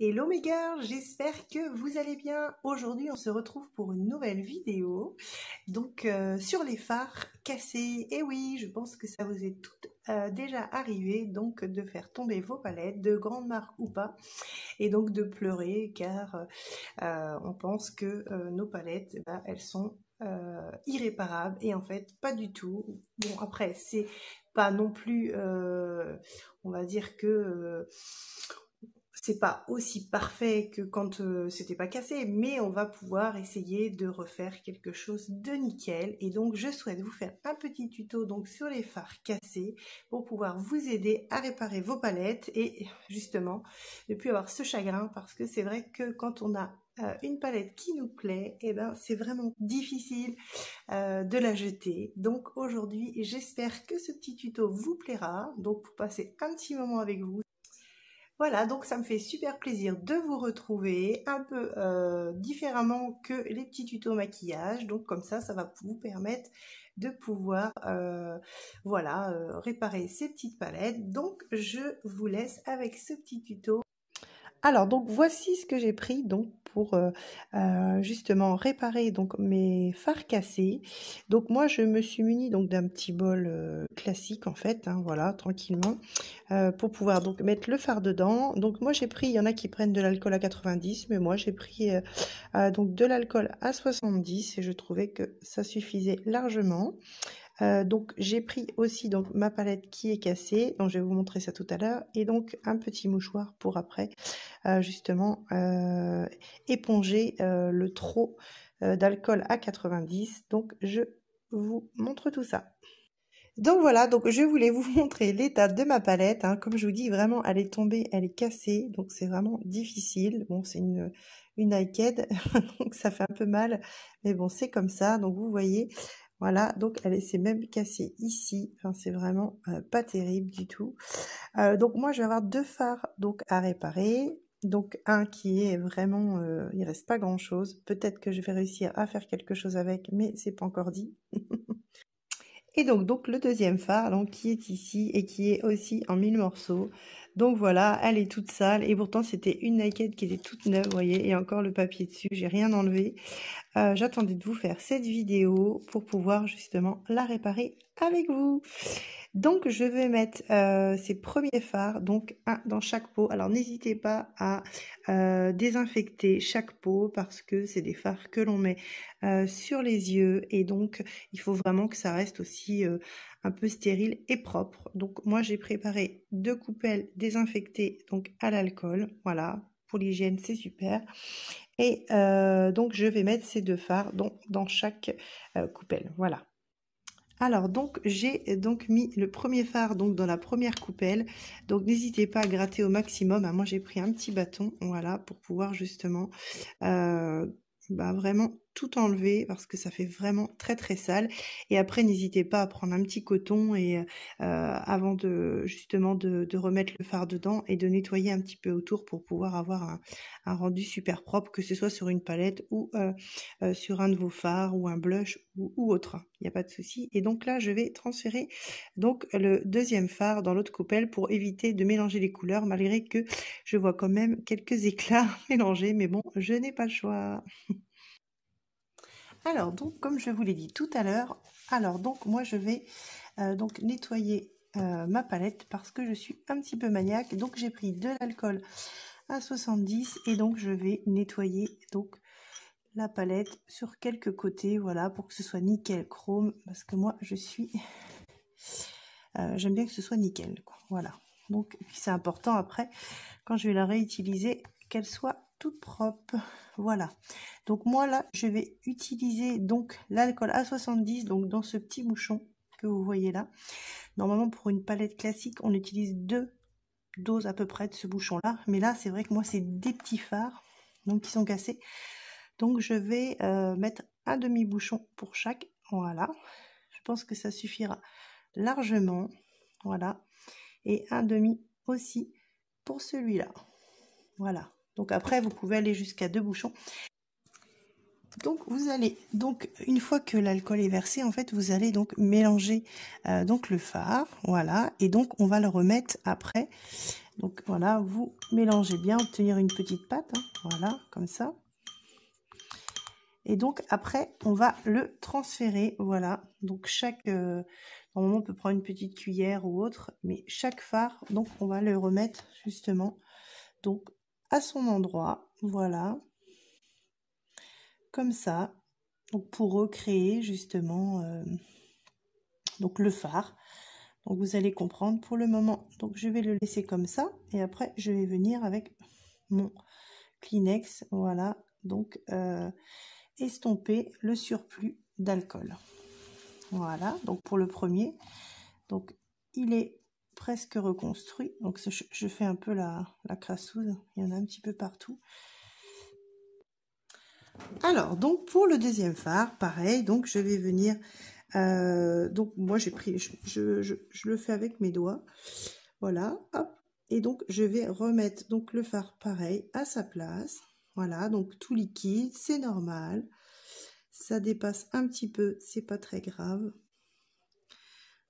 Hello mes gars, j'espère que vous allez bien. Aujourd'hui, on se retrouve pour une nouvelle vidéo, donc sur les fards cassés. Et oui, je pense que ça vous est toutes déjà arrivé, donc de faire tomber vos palettes, de grandes marques ou pas, et donc de pleurer car on pense que nos palettes, bah, elles sont irréparables, et en fait, pas du tout. Bon, après, c'est pas non plus, on va dire que c'est pas aussi parfait que quand c'était pas cassé, mais on va pouvoir essayer de refaire quelque chose de nickel. Et donc je souhaite vous faire un petit tuto donc sur les fards cassés pour pouvoir vous aider à réparer vos palettes et justement ne plus avoir ce chagrin, parce que c'est vrai que quand on a une palette qui nous plaît, et ben c'est vraiment difficile de la jeter. Donc aujourd'hui, j'espère que ce petit tuto vous plaira, donc pour passer un petit moment avec vous. Voilà, donc ça me fait super plaisir de vous retrouver un peu différemment que les petits tutos maquillage. Donc comme ça va vous permettre de pouvoir voilà, réparer ces petites palettes. Donc je vous laisse avec ce petit tuto. Alors donc voici ce que j'ai pris donc pour justement réparer donc mes fards cassés. Donc moi je me suis munie donc d'un petit bol classique en fait, hein, voilà, tranquillement, pour pouvoir donc mettre le fard dedans. Donc moi j'ai pris, il y en a qui prennent de l'alcool à 90, mais moi j'ai pris donc de l'alcool à 70 et je trouvais que ça suffisait largement. Donc j'ai pris aussi donc ma palette qui est cassée, donc je vais vous montrer ça tout à l'heure, et donc un petit mouchoir pour après justement éponger le trop d'alcool à 90. Donc je vous montre tout ça. Donc voilà, donc je voulais vous montrer l'état de ma palette, hein. Comme je vous dis, vraiment elle est tombée, elle est cassée, donc c'est vraiment difficile. Bon, c'est une naked, donc ça fait un peu mal, mais bon, c'est comme ça. Donc vous voyez, voilà, donc elle s'est même cassée ici, enfin, c'est vraiment pas terrible du tout. Donc moi je vais avoir deux fards donc à réparer. Donc un qui est vraiment, il reste pas grand chose. Peut-être que je vais réussir à faire quelque chose avec, mais c'est pas encore dit. Et donc le deuxième phare donc, qui est ici et qui est aussi en 1000 morceaux. Donc voilà, elle est toute sale et pourtant c'était une naked qui était toute neuve, vous voyez, et encore le papier dessus, j'ai rien enlevé. J'attendais de vous faire cette vidéo pour pouvoir justement la réparer avec vous. Donc je vais mettre ces premiers fards, donc un dans chaque pot. Alors n'hésitez pas à désinfecter chaque pot, parce que c'est des fards que l'on met sur les yeux, et donc il faut vraiment que ça reste aussi un peu stérile et propre. Donc moi j'ai préparé 2 coupelles désinfectées donc à l'alcool, voilà, pour l'hygiène c'est super. Et donc je vais mettre ces 2 fards dans chaque coupelle, voilà. Alors donc j'ai donc mis le premier fard donc dans la première coupelle, donc n'hésitez pas à gratter au maximum, hein. Moi j'ai pris un petit bâton, voilà, pour pouvoir justement vraiment tout enlever, parce que ça fait vraiment très très sale. Et après n'hésitez pas à prendre un petit coton et avant de justement de remettre le fard dedans et de nettoyer un petit peu autour pour pouvoir avoir un rendu super propre, que ce soit sur une palette ou sur un de vos fards ou un blush ou autre, il n'y a pas de souci. Et donc là je vais transférer donc le deuxième fard dans l'autre coupelle pour éviter de mélanger les couleurs, malgré que je vois quand même quelques éclats mélangés, mais bon, je n'ai pas le choix. Alors donc comme je vous l'ai dit tout à l'heure, alors donc moi je vais donc nettoyer ma palette, parce que je suis un petit peu maniaque. Donc j'ai pris de l'alcool à 70 et donc je vais nettoyer donc la palette sur quelques côtés, voilà, pour que ce soit nickel chrome, parce que moi je suis j'aime bien que ce soit nickel, quoi. Voilà, donc c'est important après quand je vais la réutiliser qu'elle soit toute propre. Voilà, donc moi là je vais utiliser donc l'alcool à 70 donc dans ce petit bouchon que vous voyez là. Normalement pour une palette classique on utilise 2 doses à peu près de ce bouchon là, mais là c'est vrai que moi c'est des petits fards donc qui sont cassés, donc je vais mettre un demi bouchon pour chaque. Voilà, je pense que ça suffira largement, voilà, et un demi aussi pour celui-là. Voilà, donc après vous pouvez aller jusqu'à 2 bouchons. Donc vous allez donc, une fois que l'alcool est versé, en fait vous allez donc mélanger donc le fard, voilà, et donc on va le remettre après Donc voilà, vous mélangez bien, obtenir une petite pâte, hein, voilà, comme ça. Et donc après, on va le transférer, voilà. Donc normalement on peut prendre une petite cuillère ou autre, mais chaque fard, donc on va le remettre justement, donc à son endroit, voilà, comme ça. Donc pour recréer justement, donc le fard. Donc vous allez comprendre pour le moment. Donc je vais le laisser comme ça et après je vais venir avec mon Kleenex, voilà. Donc estomper le surplus d'alcool. Voilà, donc pour le premier, donc il est presque reconstruit. Donc je fais un peu la crasseuse, il y en a un petit peu partout. Alors, donc pour le deuxième fard, pareil, donc je vais venir, donc moi j'ai pris, je le fais avec mes doigts, voilà, hop, et donc je vais remettre donc le fard pareil à sa place, voilà, donc tout liquide, c'est normal, ça dépasse un petit peu, c'est pas très grave,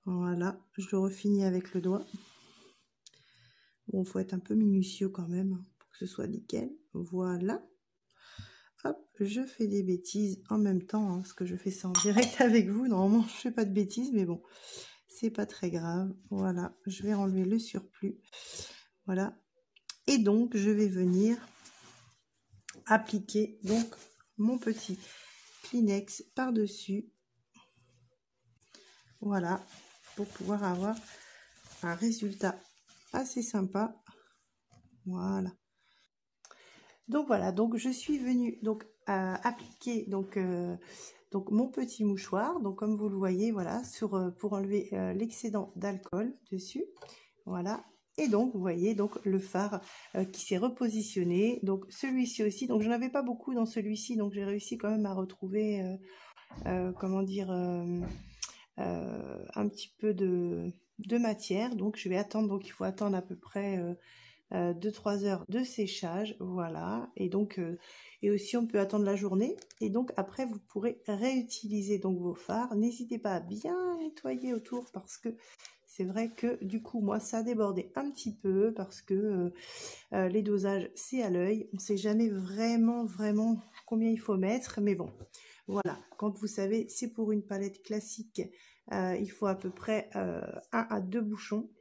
voilà, je le refinis avec le doigt, bon, faut être un peu minutieux quand même, pour que ce soit nickel, voilà. Hop, je fais des bêtises en même temps, hein, parce que je fais ça en direct avec vous. Normalement, je fais pas de bêtises, mais bon, c'est pas très grave. Voilà, je vais enlever le surplus. Voilà. Et donc, je vais venir appliquer donc mon petit Kleenex par-dessus. Voilà, pour pouvoir avoir un résultat assez sympa. Voilà. Donc voilà, donc je suis venue donc appliquer donc mon petit mouchoir, donc comme vous le voyez, voilà, pour enlever l'excédent d'alcool dessus, voilà. Et donc vous voyez donc le fard qui s'est repositionné, donc celui-ci aussi, donc je n'en avais pas beaucoup dans celui-ci, donc j'ai réussi quand même à retrouver comment dire un petit peu de matière. Donc je vais attendre, donc il faut attendre à peu près 2-3 heures de séchage, voilà. Et donc et aussi on peut attendre la journée, et donc après vous pourrez réutiliser donc vos fards. N'hésitez pas à bien nettoyer autour, parce que c'est vrai que du coup moi ça a débordé un petit peu, parce que les dosages c'est à l'œil, on sait jamais vraiment combien il faut mettre, mais bon, voilà, quand vous savez c'est pour une palette classique, il faut à peu près 1 à 2 bouchons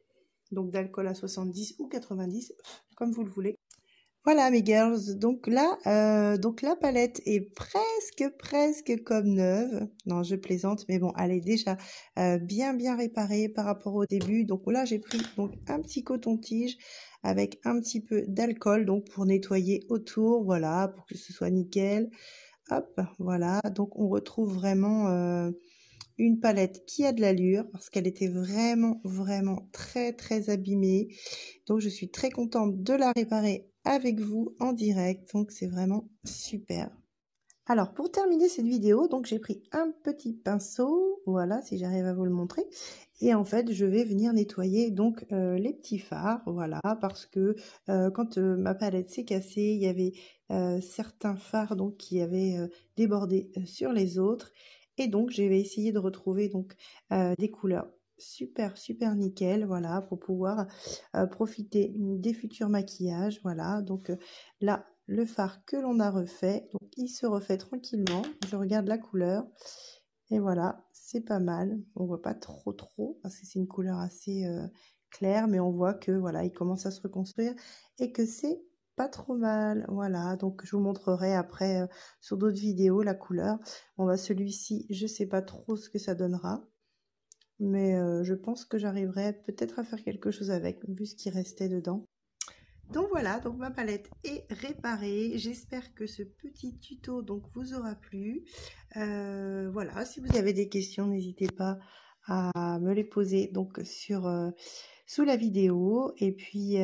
donc d'alcool à 70 ou 90, comme vous le voulez. Voilà mes girls, donc là, donc la palette est presque comme neuve. Non, je plaisante, mais bon, elle est déjà bien réparée par rapport au début. Donc là, j'ai pris donc un petit coton-tige avec un petit peu d'alcool, donc pour nettoyer autour, voilà, pour que ce soit nickel. Hop, voilà, donc on retrouve vraiment une palette qui a de l'allure, parce qu'elle était vraiment très abîmée. Donc je suis très contente de la réparer avec vous en direct, donc c'est vraiment super. Alors pour terminer cette vidéo, donc j'ai pris un petit pinceau, voilà, si j'arrive à vous le montrer, et en fait je vais venir nettoyer donc les petits fards, voilà, parce que quand ma palette s'est cassée, il y avait certains fards donc qui avaient débordé sur les autres, et donc je vais essayer de retrouver donc des couleurs super nickel, voilà, pour pouvoir profiter des futurs maquillages, voilà. Donc là, le fard que l'on a refait, donc il se refait tranquillement. Je regarde la couleur et voilà, c'est pas mal. On voit pas trop parce que c'est une couleur assez claire, mais on voit que voilà, il commence à se reconstruire et que c'est pas trop mal. Voilà, donc je vous montrerai après sur d'autres vidéos la couleur. On va celui-ci, je sais pas trop ce que ça donnera, mais je pense que j'arriverai peut-être à faire quelque chose avec, vu ce qui restait dedans. Donc voilà, donc ma palette est réparée. J'espère que ce petit tuto donc vous aura plu. Voilà, si vous avez des questions, n'hésitez pas à me les poser donc sous la vidéo. Et puis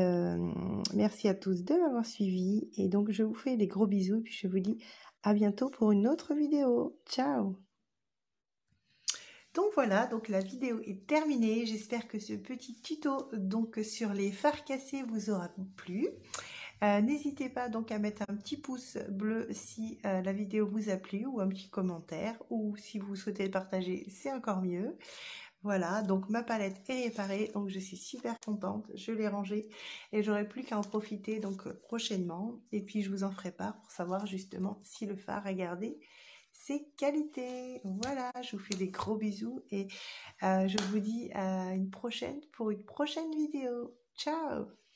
merci à tous de m'avoir suivi. Et donc je vous fais des gros bisous. Et puis je vous dis à bientôt pour une autre vidéo. Ciao! Donc voilà, donc la vidéo est terminée. J'espère que ce petit tuto donc sur les fards cassés vous aura plu. N'hésitez pas donc à mettre un petit pouce bleu si la vidéo vous a plu, ou un petit commentaire, ou si vous souhaitez le partager, c'est encore mieux. Voilà, donc ma palette est réparée, donc je suis super contente, je l'ai rangée et j'aurai plus qu'à en profiter donc prochainement. Et puis je vous en ferai part pour savoir justement si le fard a gardé ses qualités. Voilà, je vous fais des gros bisous et je vous dis à une prochaine pour une prochaine vidéo. Ciao!